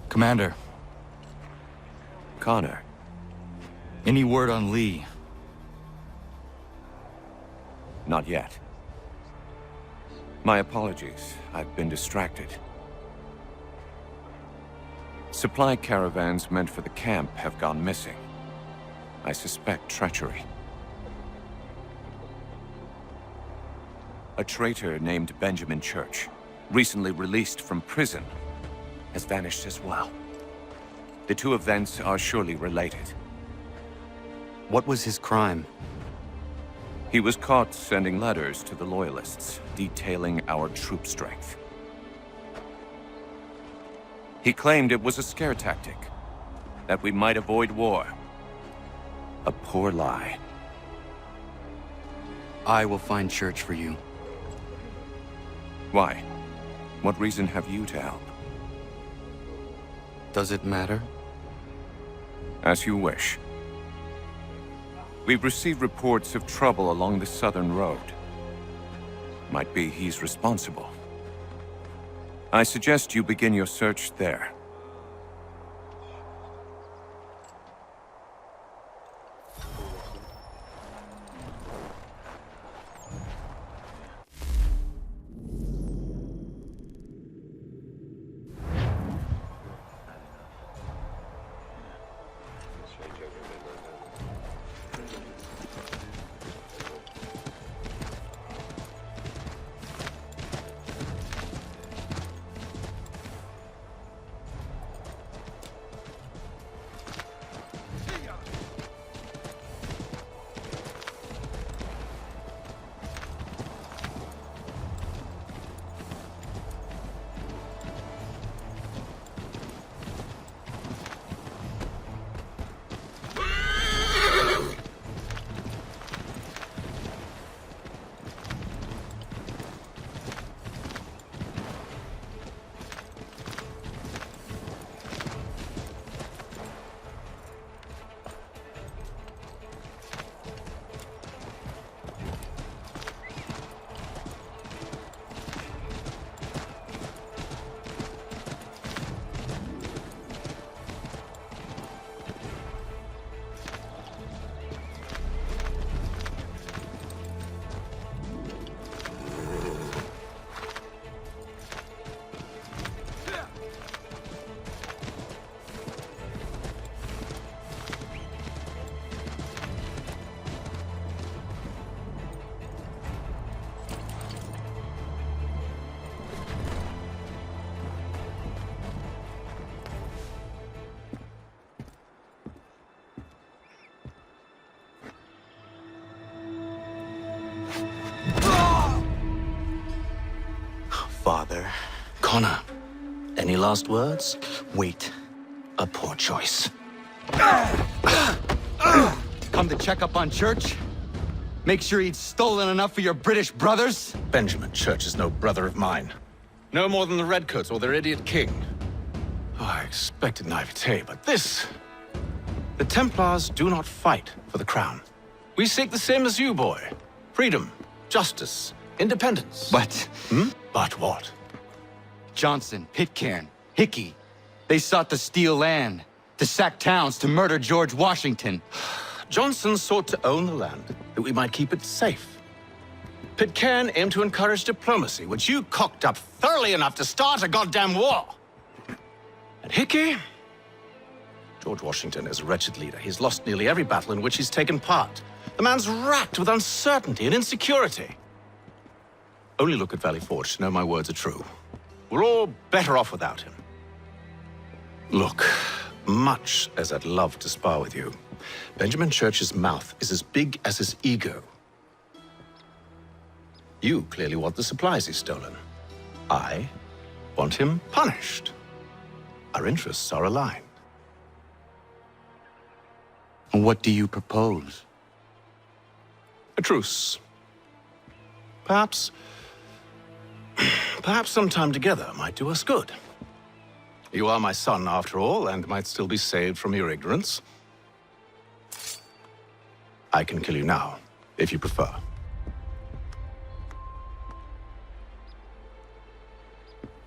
Commander, Connor. any word on Lee? Not yet. My apologies. I've been distracted. Supply caravans meant for the camp have gone missing. I suspect treachery. A traitor named Benjamin Church, recently released from prison, has vanished as well. The two events are surely related. What was his crime? He was caught sending letters to the Loyalists, detailing our troop strength. He claimed it was a scare tactic, that we might avoid war. A poor lie. I will find Church for you. Why? What reason have you to help? Does it matter? As you wish. We've received reports of trouble along the southern road. Might be he's responsible. I suggest you begin your search there. Father. Connor, any last words? Wait. A poor choice. Come to check up on Church? Make sure he'd stolen enough for your British brothers? Benjamin Church is no brother of mine. No more than the Redcoats or their idiot king. Oh, I expected naivete, but this... The Templars do not fight for the crown. We seek the same as you, boy. Freedom, justice, independence. But But what? Johnson, Pitcairn, Hickey, they sought to steal land, to sack towns, to murder George Washington. Johnson sought to own the land, that we might keep it safe. Pitcairn aimed to encourage diplomacy, which you cocked up thoroughly enough to start a goddamn war. And Hickey? George Washington is a wretched leader. He's lost nearly every battle in which he's taken part. The man's racked with uncertainty and insecurity. Only look at Valley Forge to know my words are true. We're all better off without him. Look, much as I'd love to spar with you, Benjamin Church's mouth is as big as his ego. You clearly want the supplies he's stolen. I want him punished. Our interests are aligned. What do you propose? A truce. Perhaps some time together might do us good. You are my son, after all, and might still be saved from your ignorance. I can kill you now, if you prefer.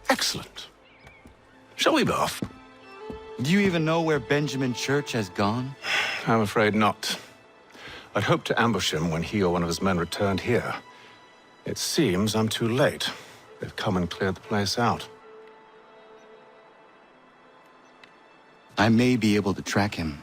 Excellent. Shall we be off? Do you even know where Benjamin Church has gone? I'm afraid not. I'd hoped to ambush him when he or one of his men returned here. It seems I'm too late. They've come and cleared the place out. I may be able to track him.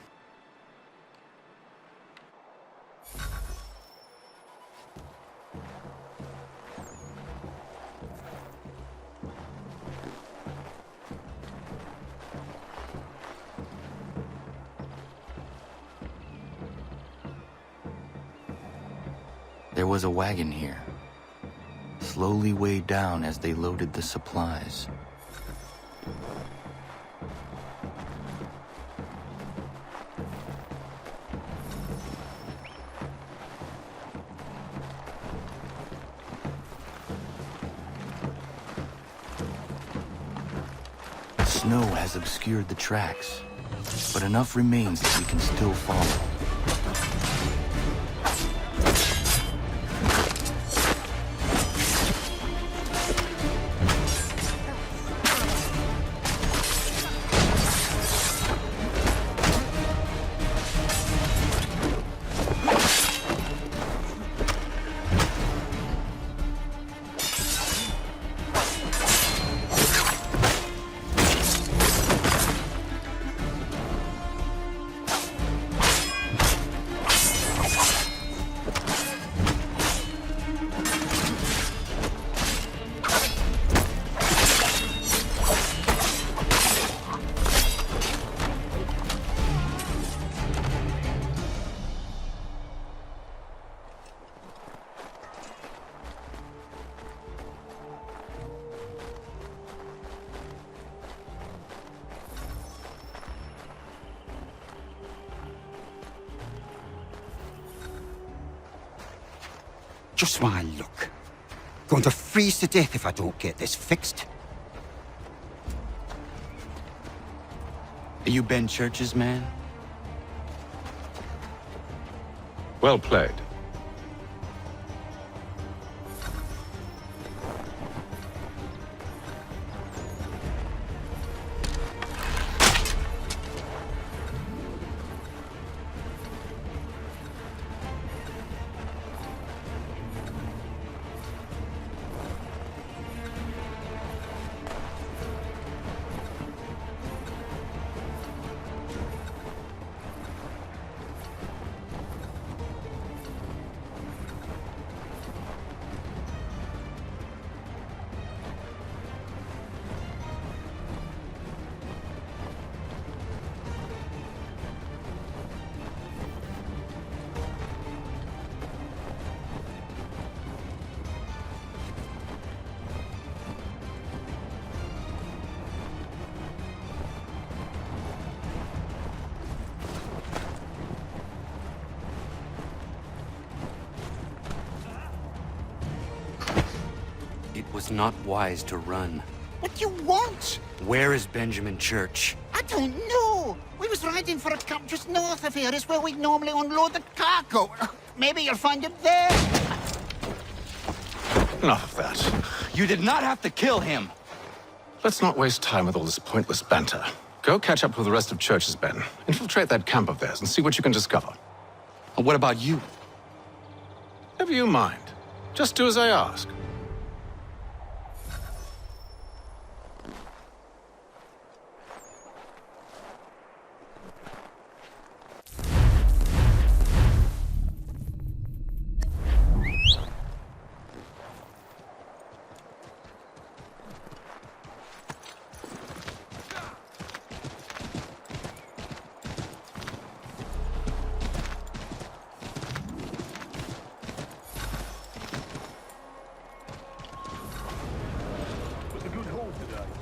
There was a wagon here, slowly weighed down as they loaded the supplies. Snow has obscured the tracks, but enough remains that we can still follow. Just one look. Going to freeze to death if I don't get this fixed. Are you Ben Church's man? Well played. It was not wise to run. What do you want? Where is Benjamin Church? I don't know. We was riding for a camp just north of here. Is where we'd normally unload the cargo. Maybe you'll find it there. Enough of that. You did not have to kill him! Let's not waste time with all this pointless banter. Go catch up with the rest of Church's men. Infiltrate that camp of theirs and see what you can discover. And what about you? Never you mind. Just do as I ask.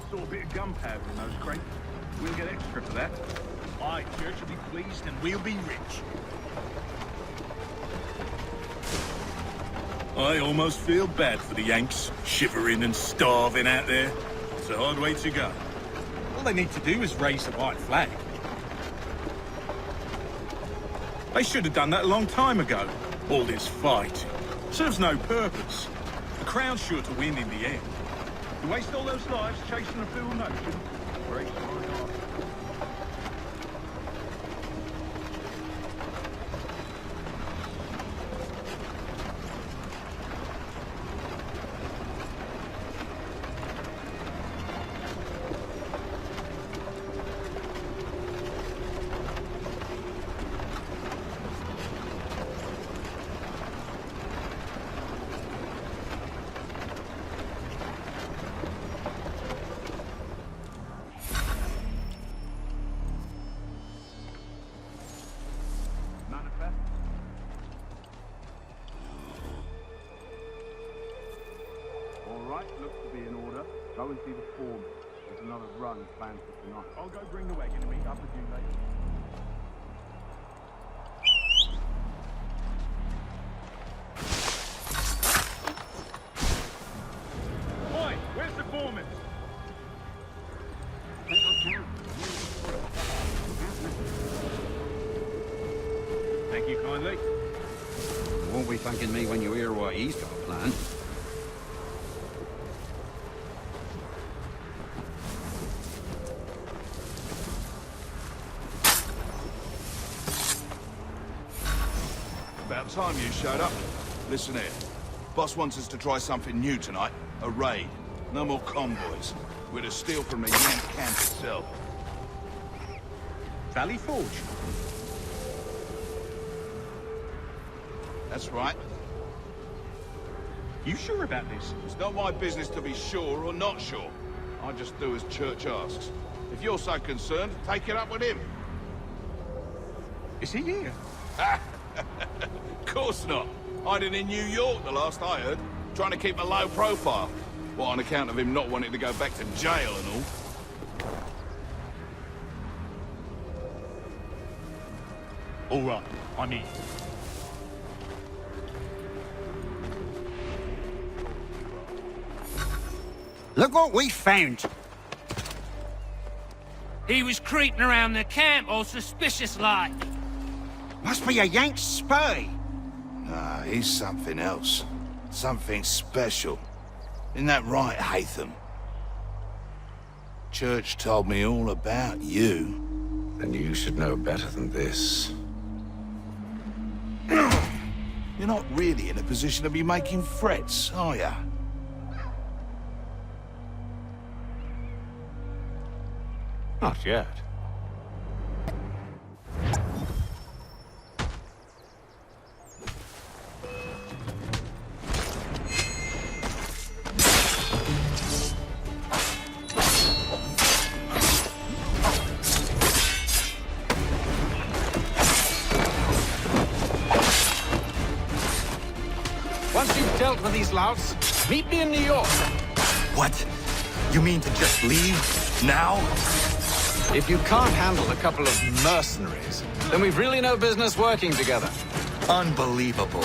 Saw a bit of gunpowder in those crates. We'll get extra for that. Aye, Church will be pleased and we'll be rich. I almost feel bad for the Yanks, shivering and starving out there. It's a hard way to go. All they need to do is raise the white flag. They should have done that a long time ago. All this fighting serves no purpose. The Crown's sure to win in the end. To waste all those lives chasing a fool notion breaks my heart. Go and see the foreman. There's another run planned for tonight. I'll go bring the wagon and meet up with you later. Oi, where's the foreman? Thank you kindly. You won't be thanking me when you hear what he's got planned. About time you showed up. Listen here. Boss wants us to try something new tonight. A raid. No more convoys. We're to steal from the Yank camp itself. Valley Forge. That's right. You sure about this? It's not my business to be sure or not sure. I just do as Church asks. If you're so concerned, take it up with him. Is he here? Of course not. Hiding in New York, the last I heard. Trying to keep a low profile. What, on account of him not wanting to go back to jail and all? All right, I'm in. Look what we found. He was creeping around the camp all suspicious-like. Must be a Yank spy. Nah, he's something else. Something special. Isn't that right, Hatham? Church told me all about you. Then you should know better than this. You're not really in a position to be making threats, are ya? Not yet. Once you've dealt with these louts, meet me in New York. What? You mean to just leave? Now? If you can't handle a couple of mercenaries, then we've really no business working together. Unbelievable.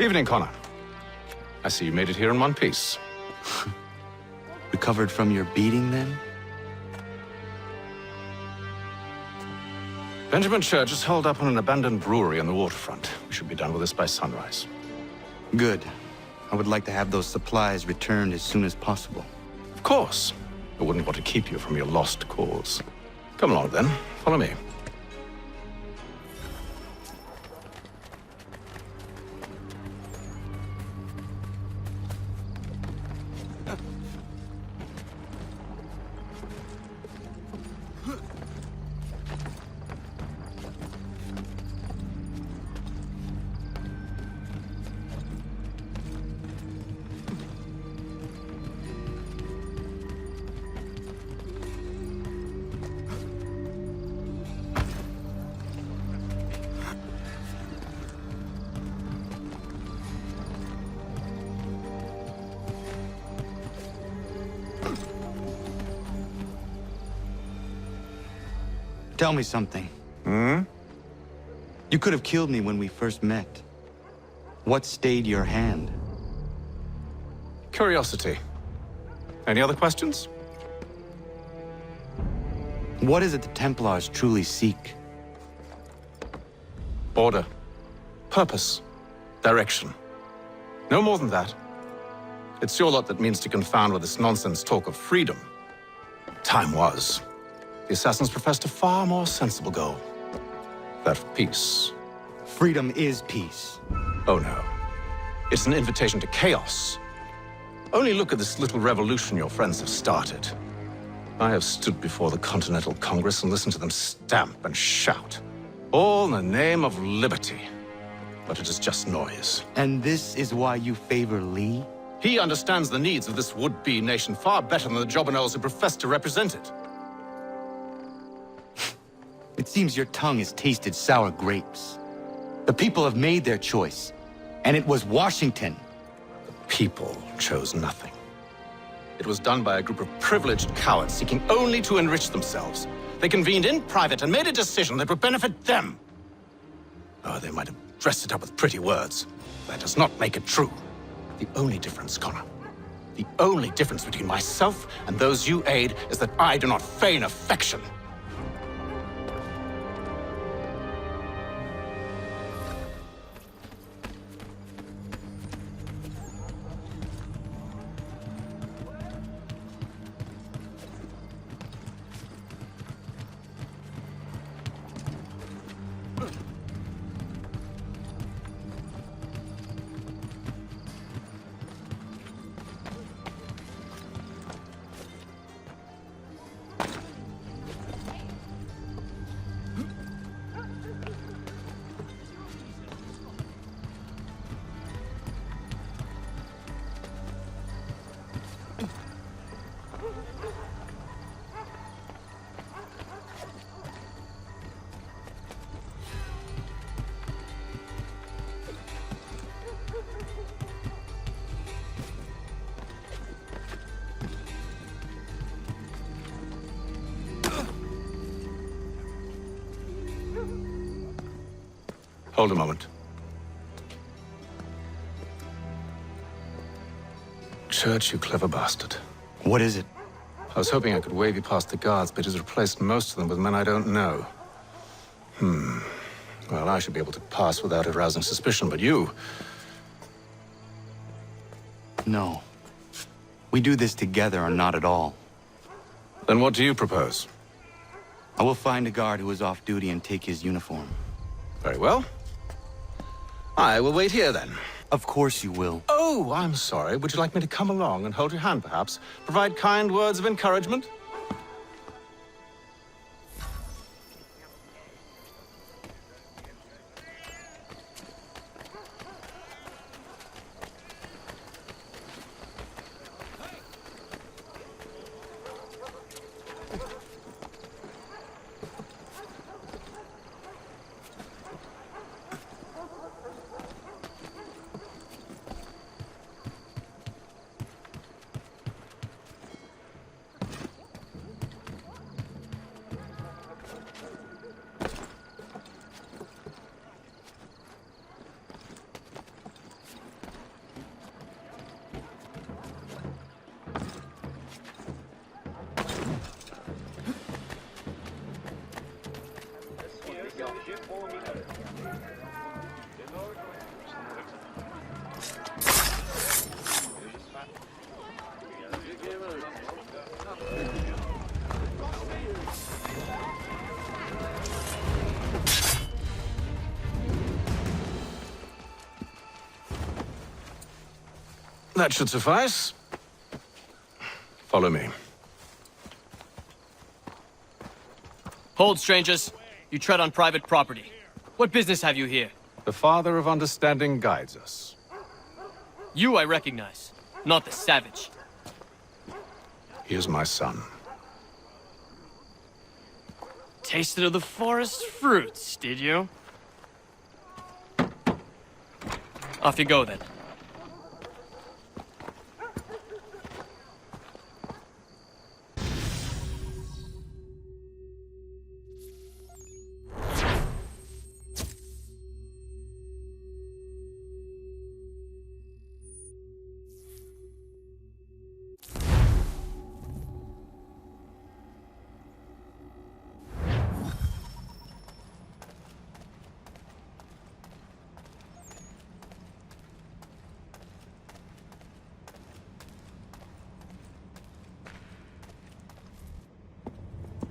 Evening, Connor. I see you made it here in one piece. Recovered from your beating, then? Benjamin Church is holed up on an abandoned brewery on the waterfront. We should be done with this by sunrise. Good. I would like to have those supplies returned as soon as possible. Of course. I wouldn't want to keep you from your lost cause. Come along, then. Follow me. Tell me something. You could have killed me when we first met. What stayed your hand? Curiosity. Any other questions? What is it the Templars truly seek? Order. Purpose. Direction. No more than that. It's your lot that means to confound with this nonsense talk of freedom. Time was. The assassins professed a far more sensible goal. That of peace. Freedom is peace. Oh no. It's an invitation to chaos. Only look at this little revolution your friends have started. I have stood before the Continental Congress and listened to them stamp and shout. All in the name of liberty. But it is just noise. And this is why you favor Lee? He understands the needs of this would-be nation far better than the jobberknolls who profess to represent it. It seems your tongue has tasted sour grapes. The people have made their choice, and it was Washington. The people chose nothing. It was done by a group of privileged cowards seeking only to enrich themselves. They convened in private and made a decision that would benefit them. Oh, they might have dressed it up with pretty words. That does not make it true. The only difference, Connor, the only difference between myself and those you aid is that I do not feign affection. Hold a moment. Church, you clever bastard. What is it? I was hoping I could wave you past the guards, but he's replaced most of them with men I don't know. Well, I should be able to pass without arousing suspicion, but you... No. We do this together or not at all. Then what do you propose? I will find a guard who is off duty and take his uniform. Very well. I will wait here, then. Of course you will. Oh, I'm sorry. Would you like me to come along and hold your hand, perhaps? Provide kind words of encouragement? That should suffice. Follow me. Hold, strangers. You tread on private property. What business have you here? The Father of Understanding guides us. You I recognize, not the savage. He is my son. Tasted of the forest fruits, did you? Off you go, then.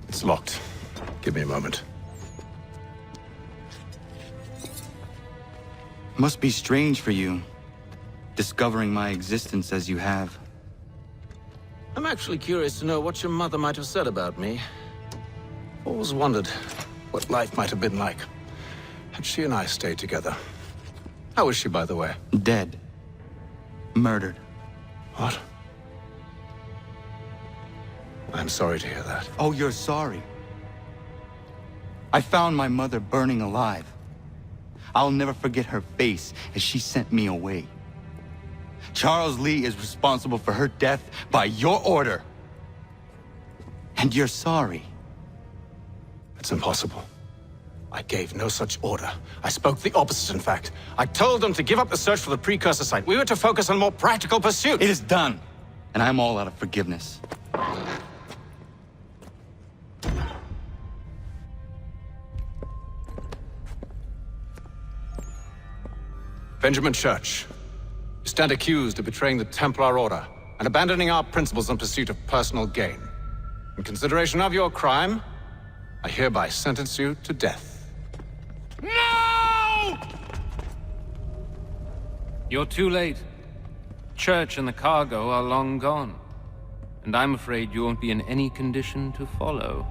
It's locked. Give me a moment. Must be strange for you, discovering my existence as you have. I'm actually curious to know what your mother might have said about me. Always wondered what life might have been like had she and I stayed together. How is she, by the way? Dead. Murdered. What? I'm sorry to hear that. Oh, you're sorry. I found my mother burning alive. I'll never forget her face as she sent me away. Charles Lee is responsible for her death by your order. And you're sorry. It's impossible. I gave no such order. I spoke the opposite, in fact. I told them to give up the search for the precursor site. We were to focus on more practical pursuits. It is done, and I'm all out of forgiveness. Benjamin Church, you stand accused of betraying the Templar Order and abandoning our principles in pursuit of personal gain. In consideration of your crime, I hereby sentence you to death. No! You're too late. Church and the cargo are long gone. And I'm afraid you won't be in any condition to follow.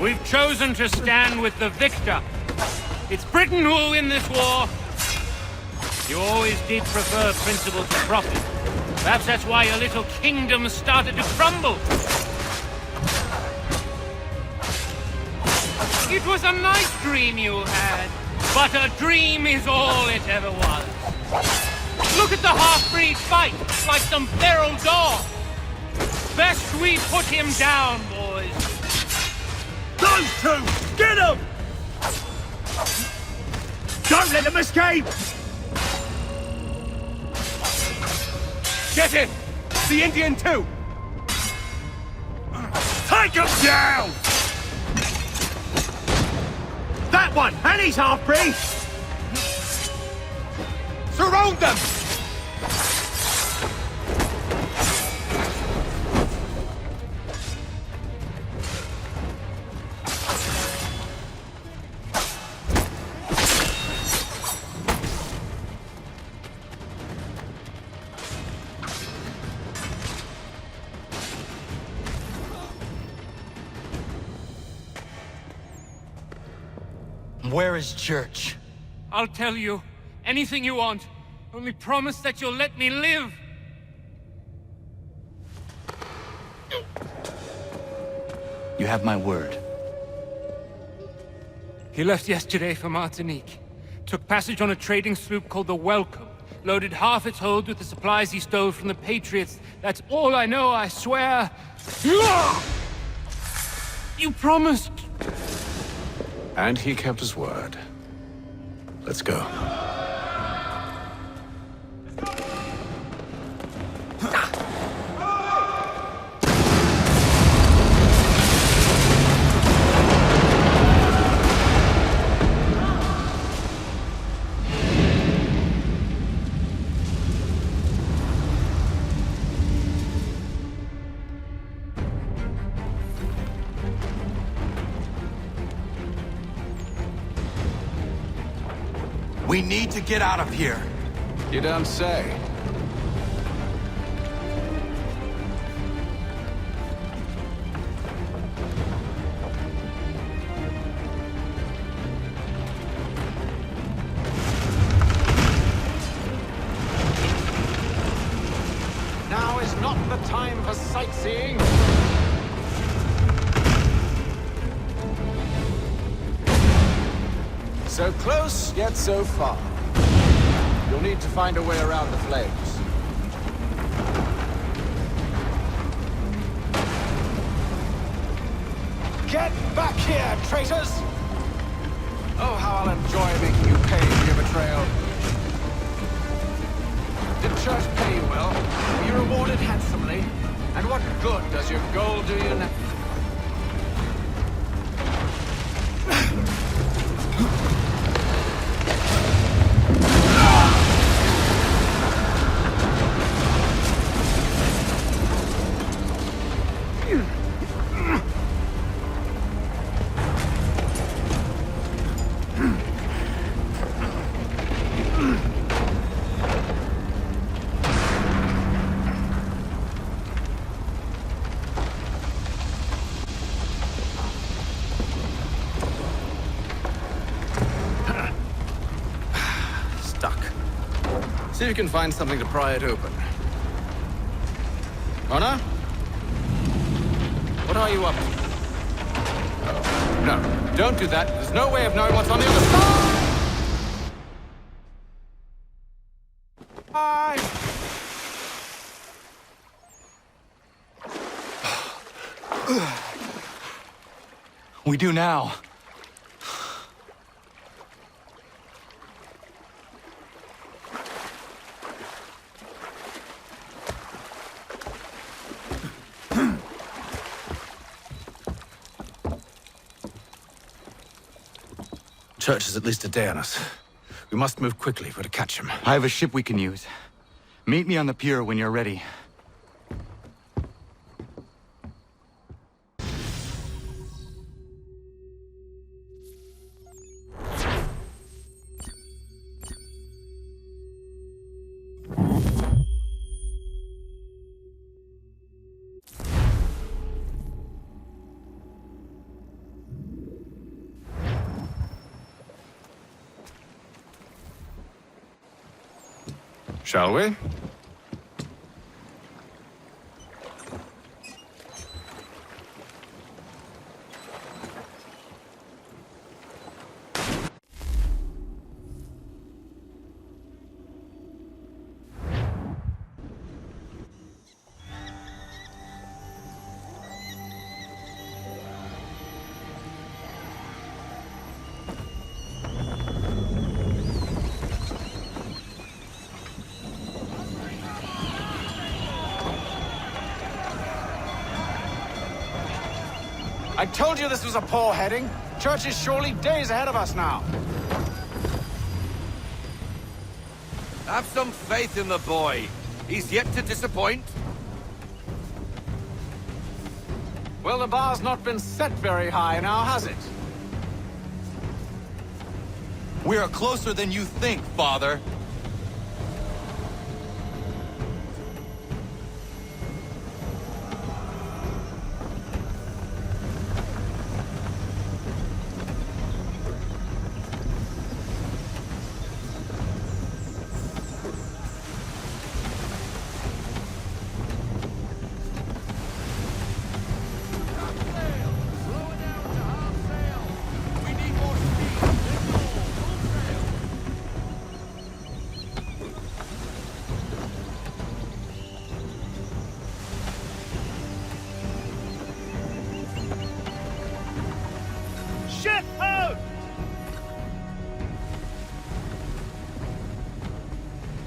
We've chosen to stand with the victor. It's Britain who will win this war. You always did prefer principle to profit. Perhaps that's why your little kingdom started to crumble. It was a nice dream you had, but a dream is all it ever was. Look at the half-breed fight, like some feral dog. Best we put him down, boys. Those two! Get them! Don't let them escape! Get him! The Indian too! Take them down! That one! And he's half-breed! Surround them! Where is Church? I'll tell you anything you want. Only promise that you'll let me live. You have my word. He left yesterday for Martinique. Took passage on a trading sloop called the Welcome. Loaded half its hold with the supplies he stole from the Patriots. That's all I know, I swear. You promised. And he kept his word. Let's go. We need to get out of here. You don't say. Now is not the time for sightseeing. So close, yet so far. You'll need to find a way around the flames. Get back here, traitors! Oh, how I'll enjoy making you pay for your betrayal. Did Church pay you well? Were you rewarded handsomely? And what good does your gold do you now? See if you can find something to pry it open. Honor? What are you up to? Oh, no, don't do that. There's no way of knowing what's on the other side! We do now. Church is at least a day on us. We must move quickly if we're to catch him. I have a ship we can use. Meet me on the pier when you're ready. Shall we? I told you this was a poor heading. Church is surely days ahead of us now. Have some faith in the boy. He's yet to disappoint. Well, the bar's not been set very high now, has it? We are closer than you think, Father.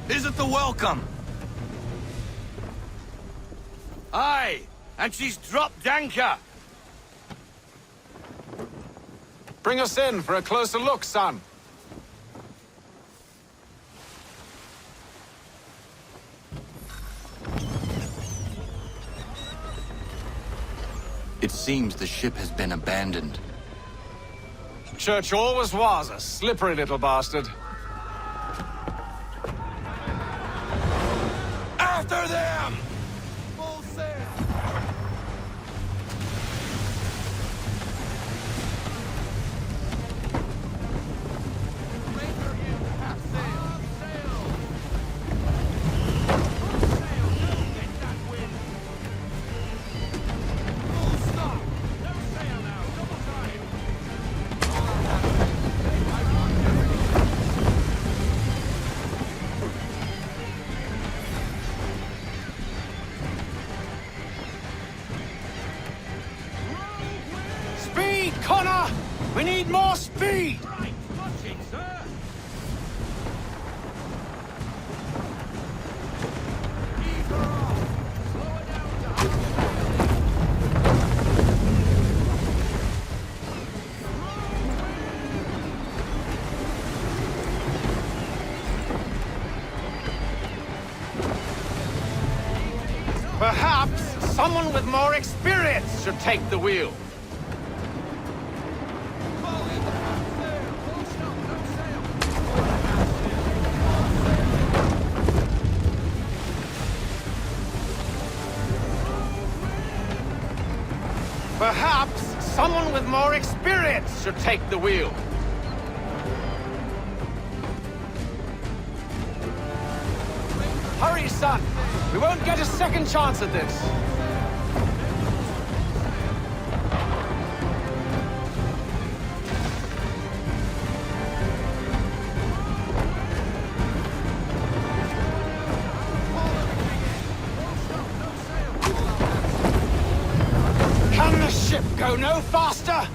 Is it the welcome? Aye, and she's dropped anchor. Bring us in for a closer look, son. It seems the ship has been abandoned. Church always was a slippery little bastard. After them! Full sail! Speed, Connor! We need more speed! Right, watching, sir. Perhaps someone with more experience should take the wheel. Perhaps someone with more experience should take the wheel. Hurry, son! We won't get a second chance at this. Can the ship go no faster?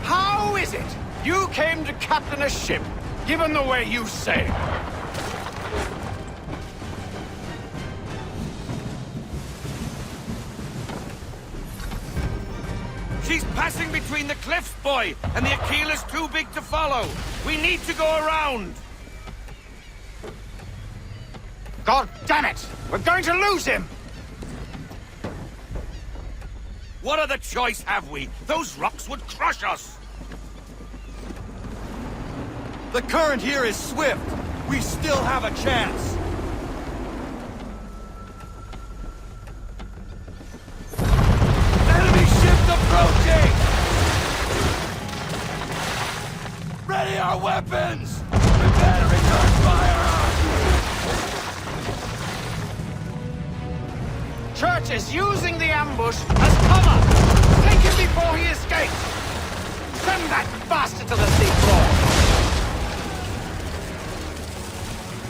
How is it you came to captain a ship, given the way you sail? She's passing between the cliffs, boy, and the Aquila's too big to follow. We need to go around. God damn it! We're going to lose him! What other choice have we? Those rocks would crush us. The current here is swift. We still have a chance. Enemy ship approaching! Ready our weapons! Prepare to return fire! Church is using the ambush as cover! Take him before he escapes! Send that bastard to the seafloor!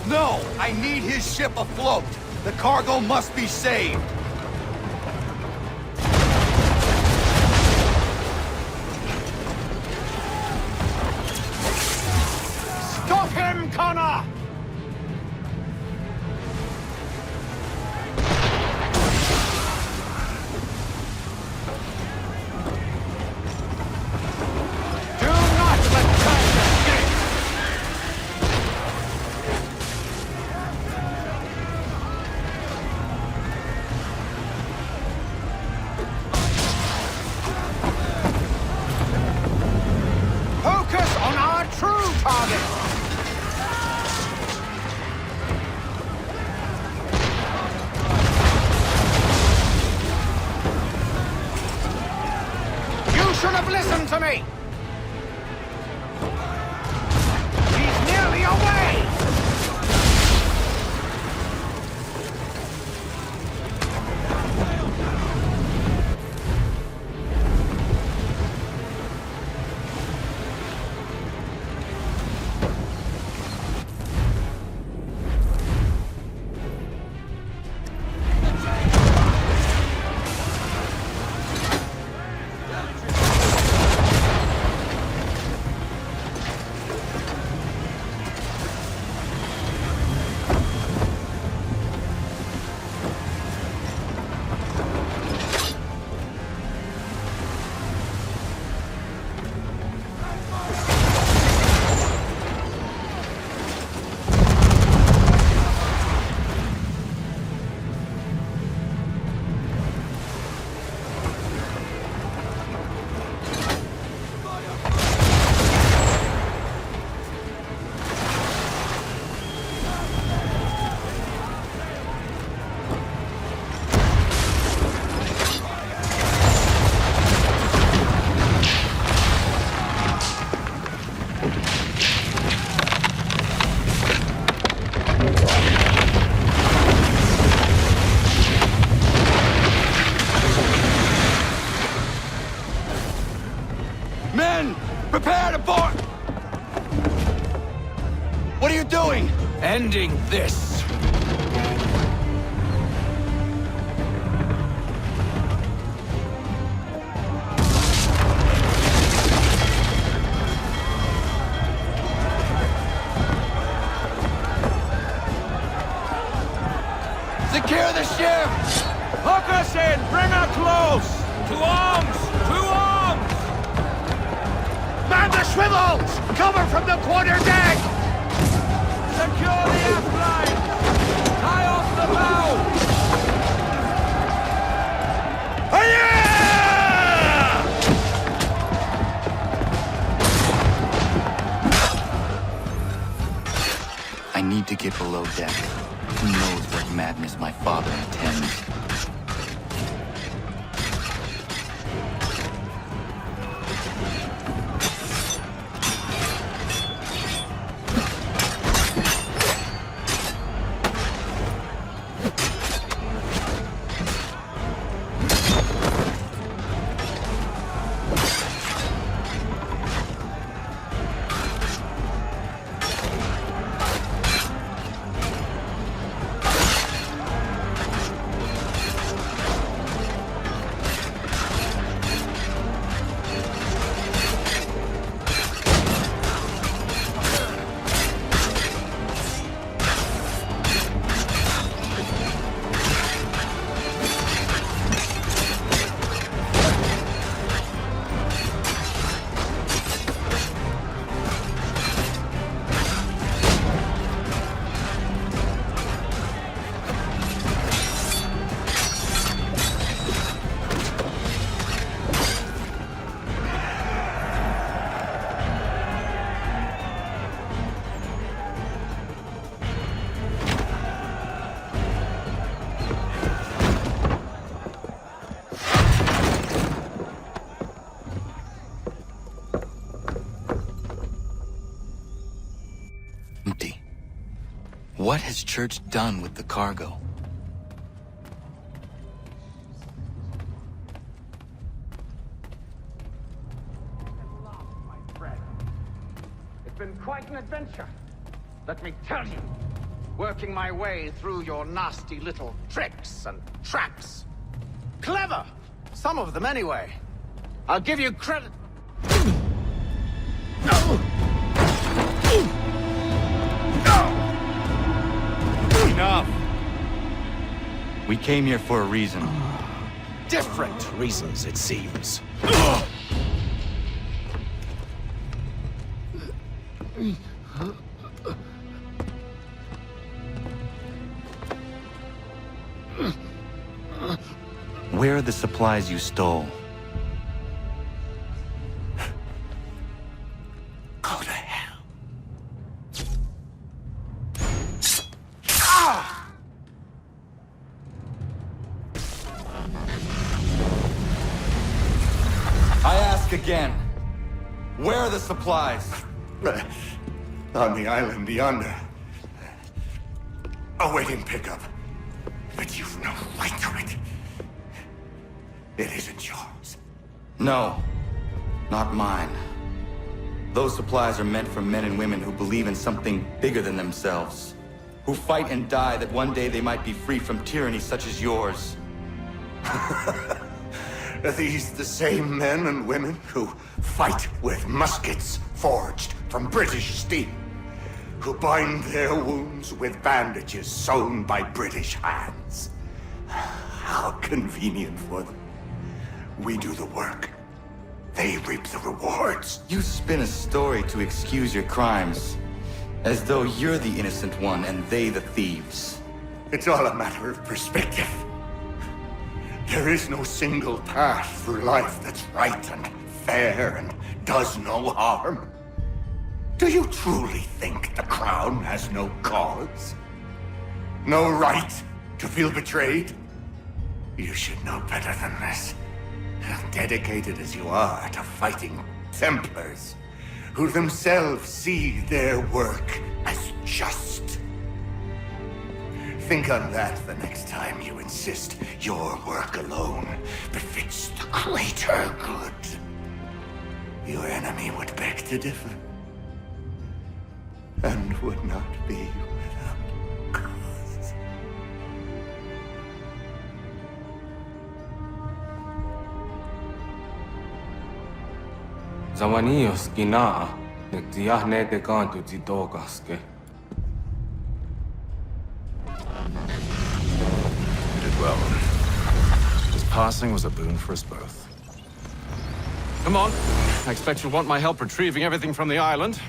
No! I need his ship afloat! The cargo must be saved! Stop him, Connor! Do not let Church escape! Focus on our true target! What are you doing? Ending this. Secure the ship! Hook us in! Bring her close! To arms! To arms! Man the swivels! Cover from the quarter deck! Secure the aft line! Tie off the bow! I need to get below deck. Who knows what madness my father intends? Empty. What has Church done with the cargo? It's been quite an adventure. Let me tell you. Working my way through your nasty little tricks and traps. Clever! Some of them anyway. I'll give you credit. Enough! We came here for a reason. Different reasons, it seems. Where are the supplies you stole? Go to hell. I ask again. Where are the supplies? On the island yonder. Awaiting pickup. But you've no right to it. It isn't yours. No, not mine. Those supplies are meant for men and women who believe in something bigger than themselves. Who fight and die that one day they might be free from tyranny such as yours. Are these the same men and women who fight with muskets forged from British steel? Who bind their wounds with bandages sewn by British hands? How convenient for them. We do the work. They reap the rewards. You spin a story to excuse your crimes. As though you're the innocent one and they the thieves. It's all a matter of perspective. There is no single path through life that's right and fair and does no harm. Do you truly think the Crown has no cause? No right to feel betrayed? You should know better than this. Dedicated as you are to fighting Templars, who themselves see their work as just. Think on that the next time you insist your work alone befits the greater good. Your enemy would beg to differ. and would not be without cause. Zawanios ginaa, nagtiyahne de kanto titogaske. You did well. His passing was a boon for us both. Come on. I expect you'll want my help retrieving everything from the island.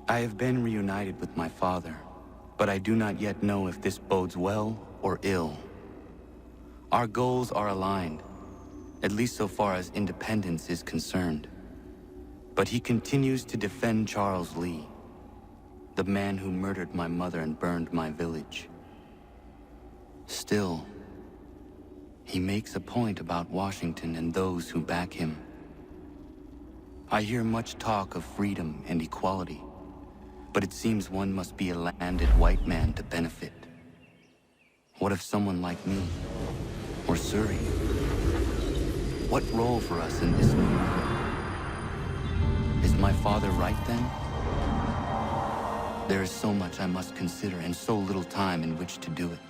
I have been reunited with my father, but I do not yet know if this bodes well or ill. Our goals are aligned, at least so far as independence is concerned. But he continues to defend Charles Lee, the man who murdered my mother and burned my village. Still, he makes a point about Washington and those who back him. I hear much talk of freedom and equality, but it seems one must be a landed white man to benefit. What if someone like me, or Surrey? What role for us in this move? Is my father right then? There is so much I must consider and so little time in which to do it.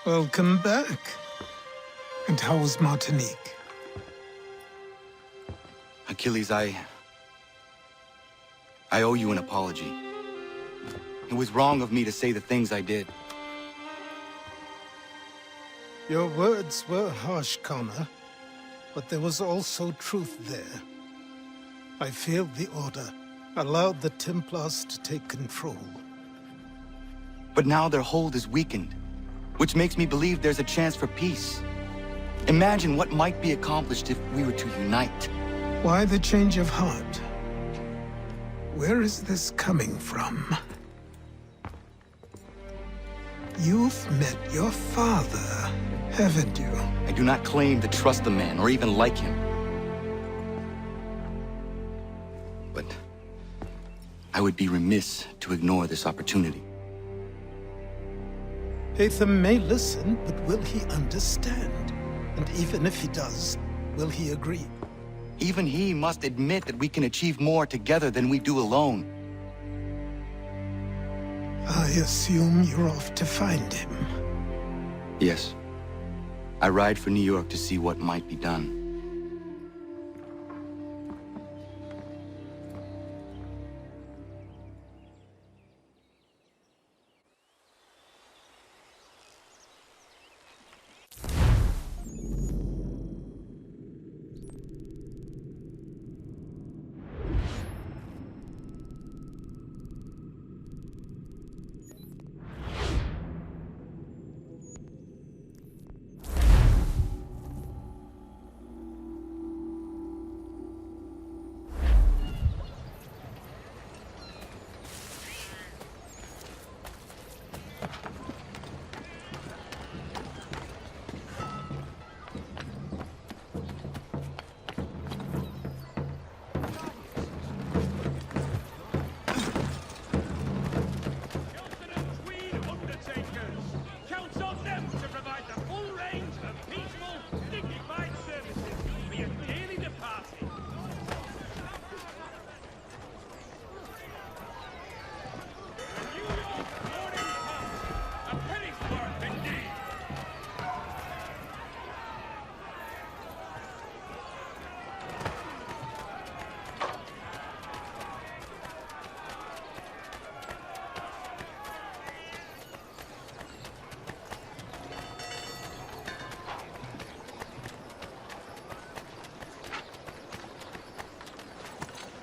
Welcome back. And how was Martinique? Achilles, I owe you an apology. It was wrong of me to say the things I did. Your words were harsh, Connor, but there was also truth there. I failed the Order, allowed the Templars to take control. But now their hold is weakened, which makes me believe there's a chance for peace. Imagine what might be accomplished if we were to unite. Why the change of heart? Where is this coming from? You've met your father, haven't you? I do not claim to trust the man or even like him. But I would be remiss to ignore this opportunity. Hatham may listen, but will he understand? And even if he does, will he agree? Even he must admit that we can achieve more together than we do alone. I assume you're off to find him. Yes. I ride for New York to see what might be done.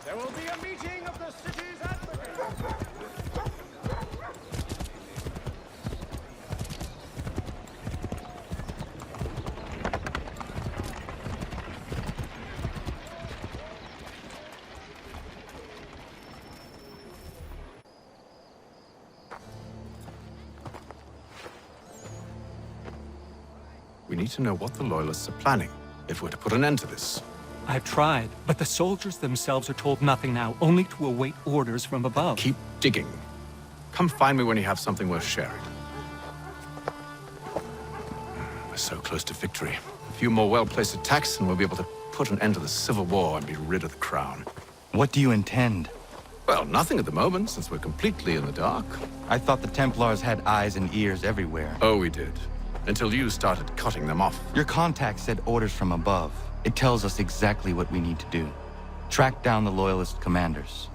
There will be a meeting of the city's advocates. We need to know what the Loyalists are planning, if we're to put an end to this. I've tried, but the soldiers themselves are told nothing now, only to await orders from above. Keep digging. Come find me when you have something worth sharing. We're so close to victory. A few more well-placed attacks and we'll be able to put an end to the Civil War and be rid of the crown. What do you intend? Well, nothing at the moment, since we're completely in the dark. I thought the Templars had eyes and ears everywhere. Oh, we did. Until you started cutting them off. Your contact said orders from above. It tells us exactly what we need to do. Track down the Loyalist commanders.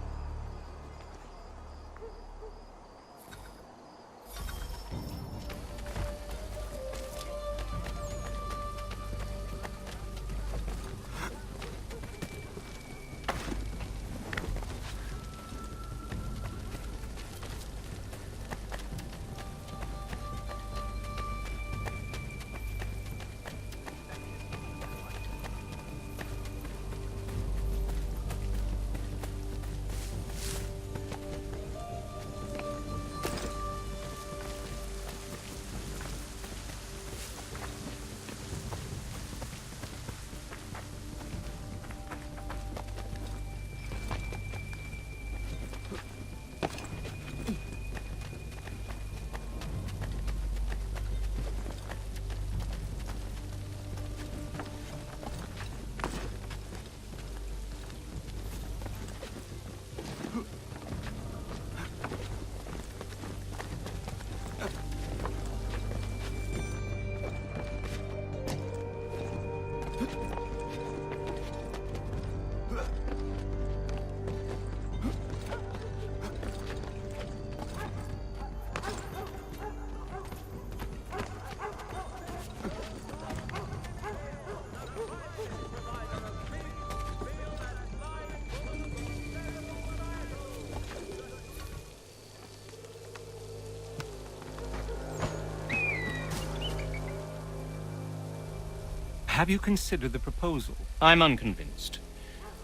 Have you considered the proposal? I'm unconvinced.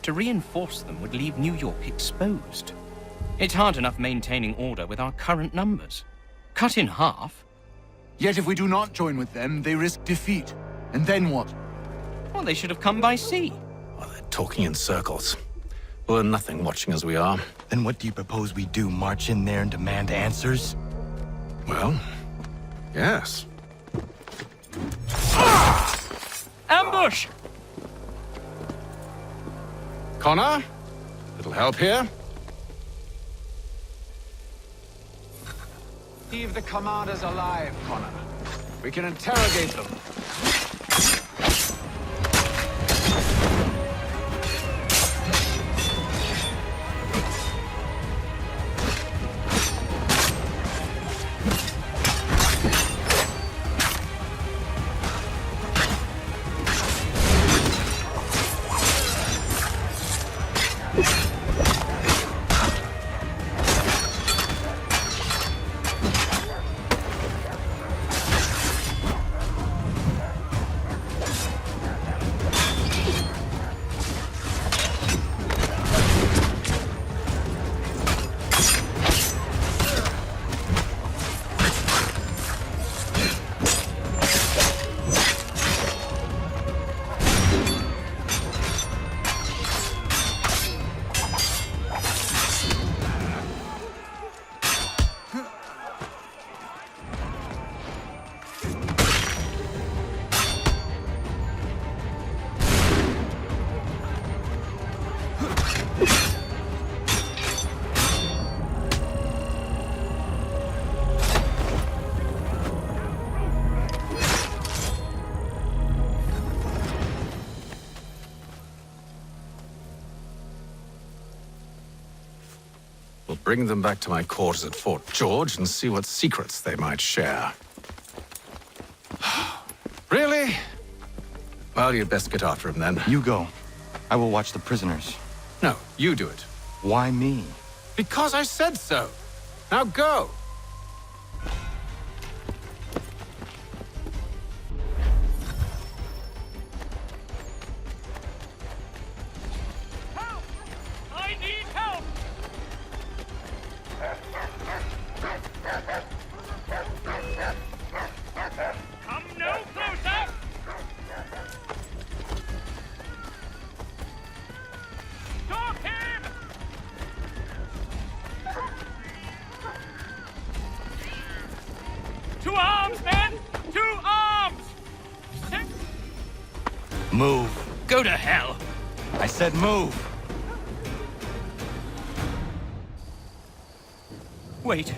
To reinforce them would leave New York exposed. It's hard enough maintaining order with our current numbers. Cut in half. Yet if we do not join with them, they risk defeat. And then what? Well, they should have come by sea. Well, they're talking in circles. We'll learn nothing watching as we are. Then what do you propose we do? March in there and demand answers? Well, yes. Ambush! Connor? Little help here? Leave the commanders alive, Connor. We can interrogate them. We'll bring them back to my quarters at Fort George and see what secrets they might share. Really? Well, you'd best get after him then. You go. I will watch the prisoners. No, you do it. Why me? Because I said so. Now go. I need help! Come no closer! Move. Go to hell. I said move. Wait.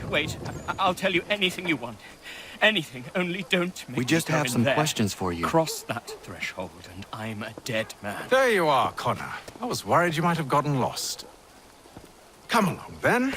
I'll tell you anything you want. Anything, only don't make We just me go have in some there. questions for you. Cross that threshold, and I'm a dead man. There you are, Connor. I was worried you might have gotten lost. Come along, then.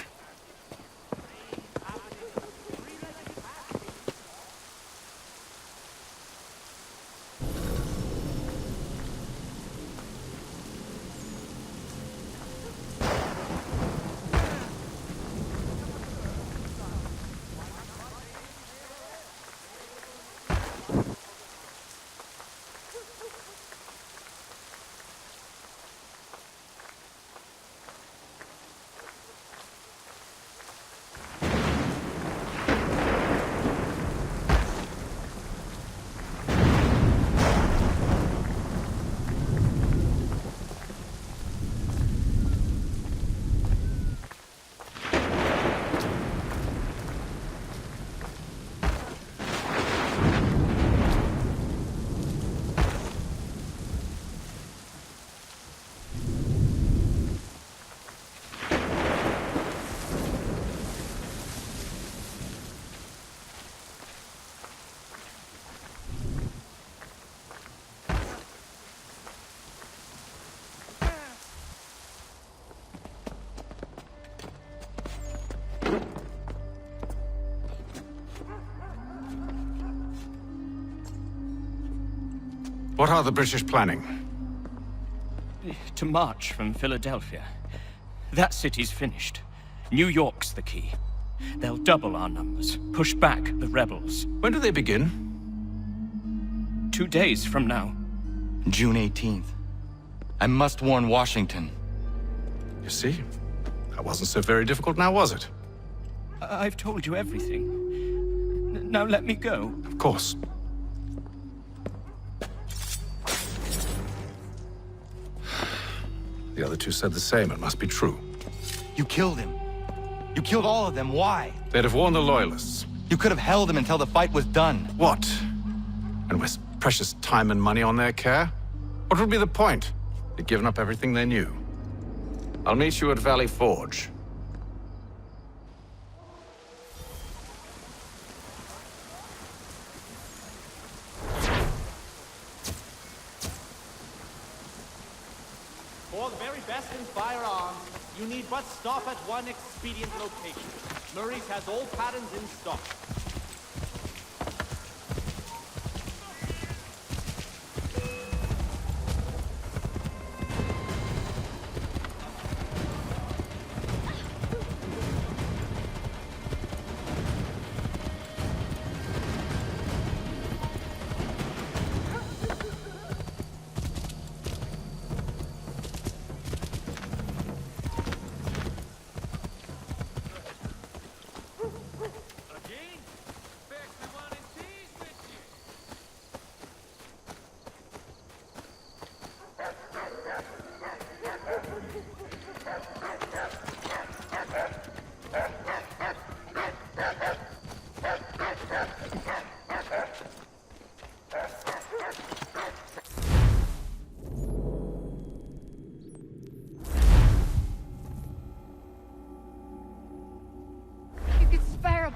What are the British planning? To march from Philadelphia. That city's finished. New York's the key. They'll double our numbers, push back the rebels. When do they begin? 2 days from now. June 18th. I must warn Washington. You see? That wasn't so very difficult now, was it? I've told you everything. Now let me go. Of course. The other two said the same. It must be true. You killed him. You killed all of them. Why? They'd have warned the Loyalists. You could have held him until the fight was done. What? And waste precious time and money on their care? What would be the point? They'd given up everything they knew. I'll meet you at Valley Forge. For the very best in firearms, you need but stop at one expedient location. Murray's has all patterns in stock.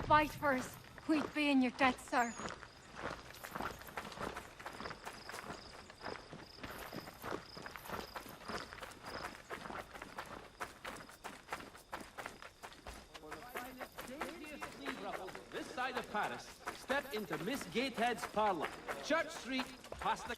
Bite first. We'd be in your debt, sir. This side of Paris, step into Miss Gatehead's parlor. Church Street, past the...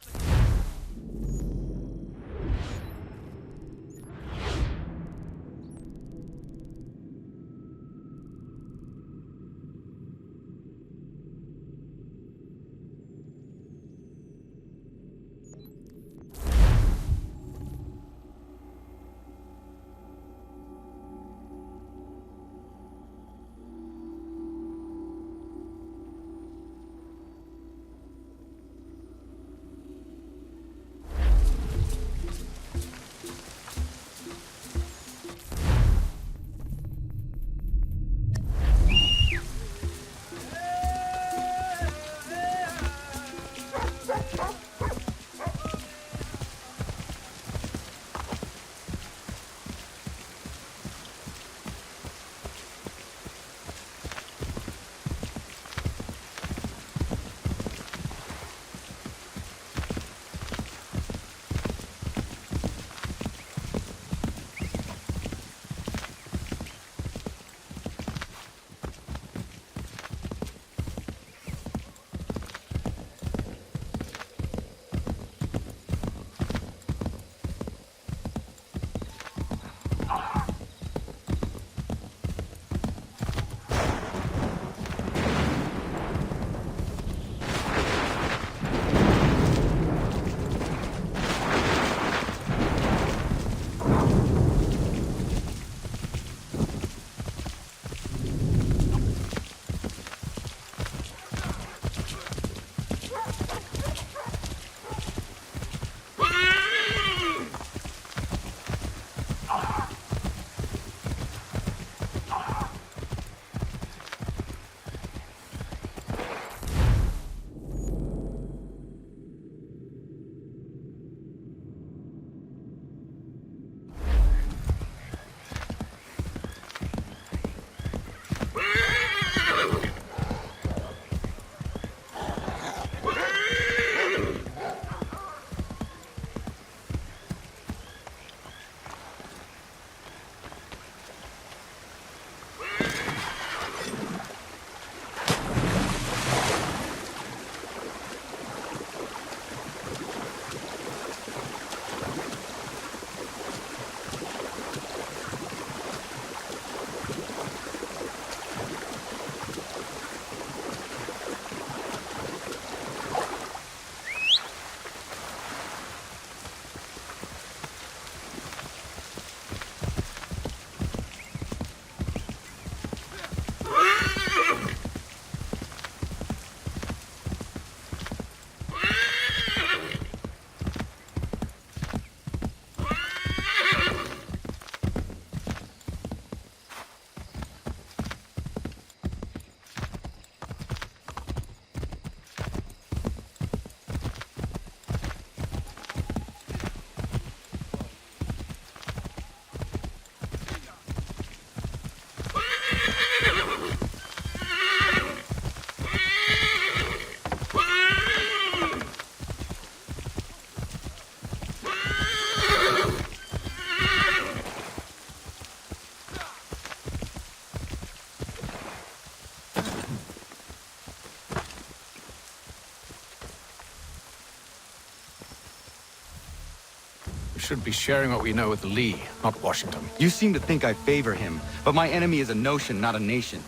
should be sharing what we know with Lee, not Washington. You seem to think I favor him, but my enemy is a notion, not a nation.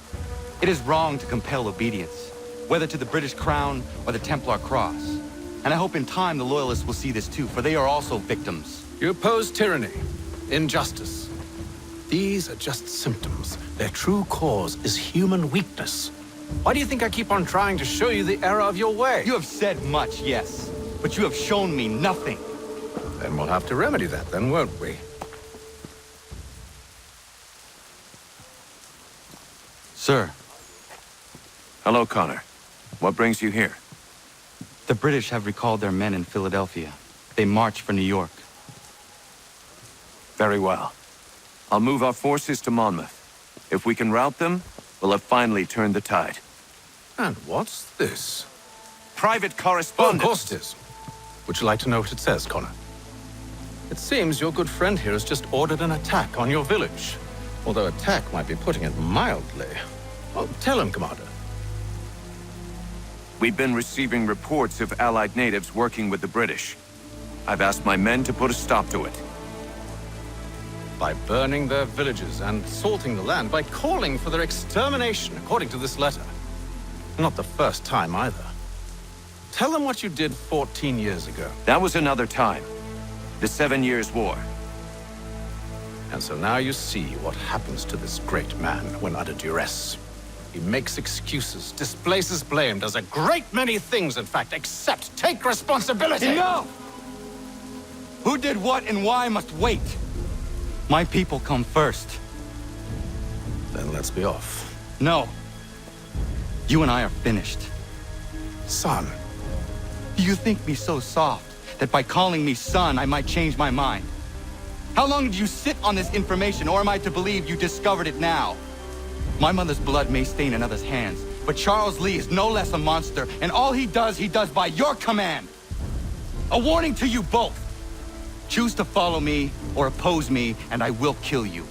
It is wrong to compel obedience, whether to the British Crown or the Templar Cross. And I hope in time the Loyalists will see this too, for they are also victims. You oppose tyranny, injustice. These are just symptoms. Their true cause is human weakness. Why do you think I keep on trying to show you the error of your way? You have said much, yes, but you have shown me nothing. Then we'll have to remedy that then, won't we? Sir. Hello, Connor. What brings you here? The British have recalled their men in Philadelphia. They march for New York. Very well. I'll move our forces to Monmouth. If we can rout them, we'll have finally turned the tide. And what's this? Private Oh, correspondence. of course it is. Would you like to know what it says, Connor? It seems your good friend here has just ordered an attack on your village. Although attack might be putting it mildly. Well, tell him, Commander. We've been receiving reports of Allied natives working with the British. I've asked my men to put a stop to it. By burning their villages and salting the land, by calling for their extermination, according to this letter. Not the first time, either. Tell them what you did 14 years ago. That was another time. The 7 Years' War. And so now you see what happens to this great man when under duress. He makes excuses, displaces blame, does a great many things, in fact, except take responsibility! Enough! Who did what and why must wait. My people come first. Then let's be off. No. You and I are finished. Son. Do you think me so soft that by calling me son, I might change my mind? How long did you sit on this information, or am I to believe you discovered it now? My mother's blood may stain another's hands, but Charles Lee is no less a monster, and all he does by your command. A warning to you both. Choose to follow me or oppose me, and I will kill you.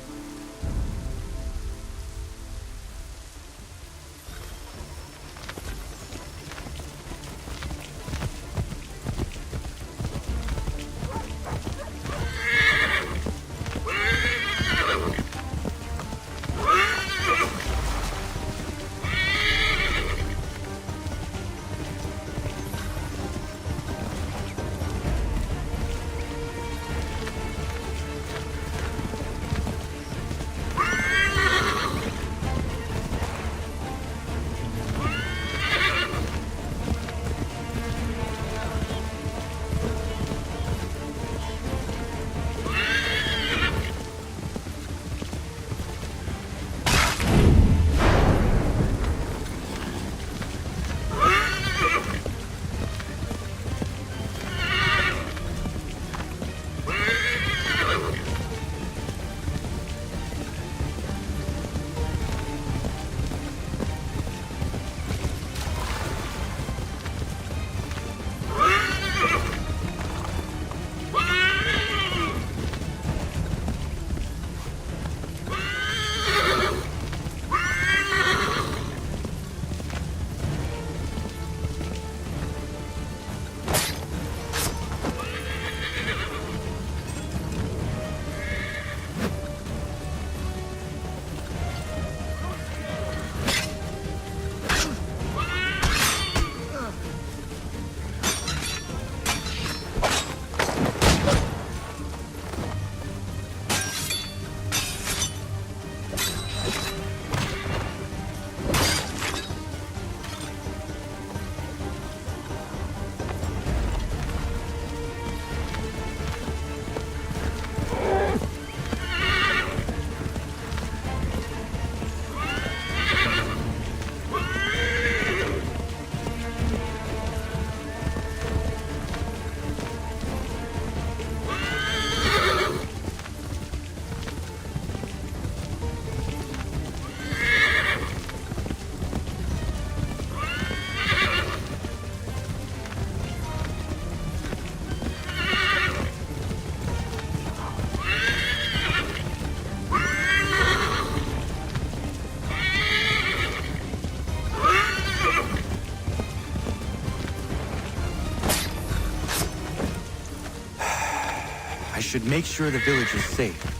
should make sure the village is safe.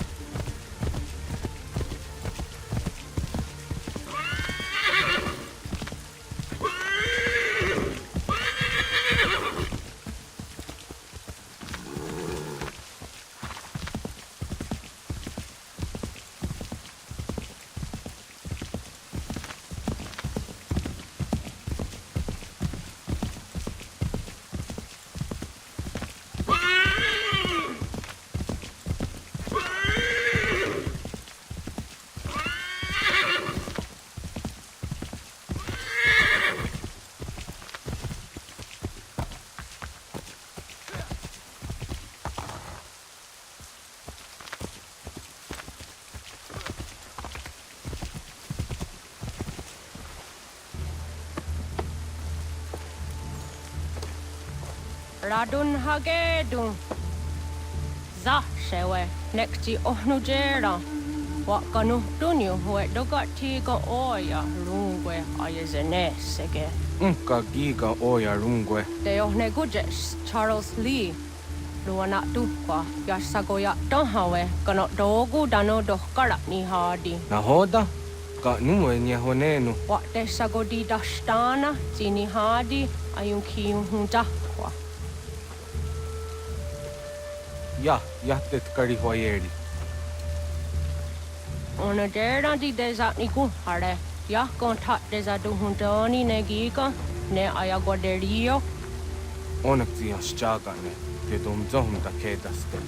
Radun hagedun. Za shewe nekti ohnujera. Wakanu dunyu hue dogati go oya rungwe ayezene sege. Unka giga oya rungwe. De ohne gujes Charles Lee. Luana tukwa yasagoya donhawe kano dogu dano dohkara ni hadi. Nahoda? Ka numwe ni honenu. Wakte sagodi dashtana zini hadi ayun kiyun huntakwa. Ja, jättet kari hoyeri. Ona dera di deza ni hare. Ya kontat deza du hundoni negiga ne ayagoderio. Onneksi jos jagane. Te dom zohum da kedaste.